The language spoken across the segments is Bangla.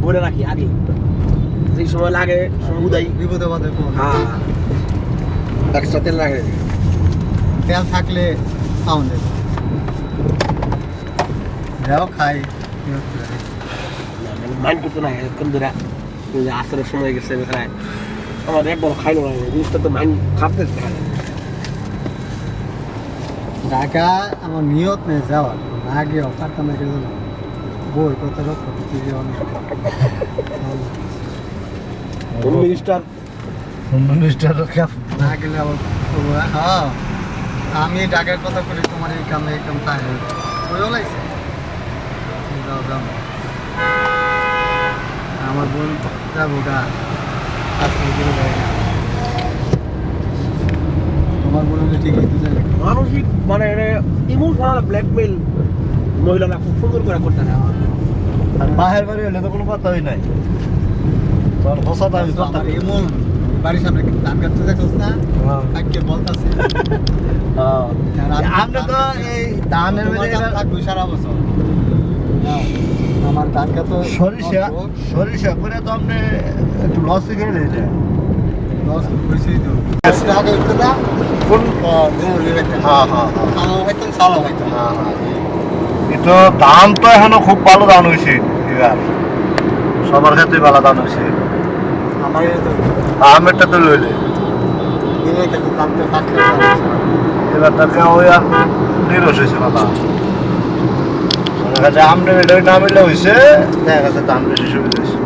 ভরে রাখি আগে, যেই সময় লাগে উদাই বিপদে বাদে হ্যাঁ এক্সট্রা তেল লাগে, তেল থাকলে খাওয়ান দেবে যাও খাই মাইন্ড করতে না এরকম ধরে আসার সময় গেছে বেখায় আমার একবার খাইলো না জিনিসটা তো মাইন্ড খাপতে ঢাকা আমার নিয়ত নেই যাওয়ার না গিয়েও পারতাম না কেউ বই কত রক্ত হোম মিনিস্টার না গেলে আবার হ্যাঁ আমি ঢাকার কথা করি তোমার এই কাম তাই ওইও লাগছে যাও যাও আমার বোন যাবো গা আজকে তোমার বোন হলে ঠিক হইতে যাবে মানসিক মানে ইমোশনাল ব্ল্যাকমেল মহিলারা খুব সুন্দর করে করতে না আর বাহের বাড়ি হলে তো কোনো কথাই নাই তোর বসাটা আমি কথা এমন বাড়ির সামনে ধান কাটতে দেখোস না কাকে বলতাছে আপনি তো এই ধানের থাকবো সারা বছর আমার ধান কাট সরিষা করে তো আপনি একটু লসে গেলে যায় লস হয়েছেই তো আগে উঠতে না কোন হ্যাঁ হয়তো সালো হয়তো কিন্তু ধান তো এখনো খুব ভালো ধান হয়েছে এবার সবার ক্ষেত্রে ভালো ধান হয়েছে আমার আমেরটা তো লইলে এবার তাকে ওই আর নিরস হয়েছে না ধান দেখা যাচ্ছে আমনে এটা না মিলে হয়েছে দেখা গেছে ধান বেশি সুবিধা হয়েছে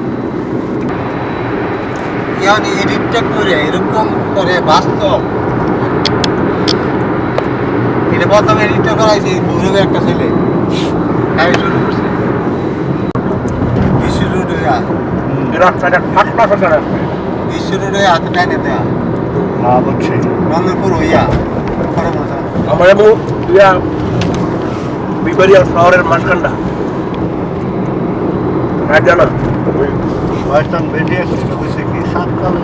এডিটটা করে এরকম করে বাস্তব এটা প্রথম এডিটটা করাইছে ভৈরবের একটা ছেলে তাই শুরু করছে বিশ্ব রোড রাস্তাটা ফাঁকা ফাঁকা রাস্তা বিশ্ব রোডে হাতে টাইনে দেয়া হ্যাঁ বুঝছি নন্দনপুর হইয়া আমার এবং বিবারিয়া শহরের মাঝখানটা জানা ওয়েস্টার্ন বেরিয়ে হয়েছে কি সাতকাল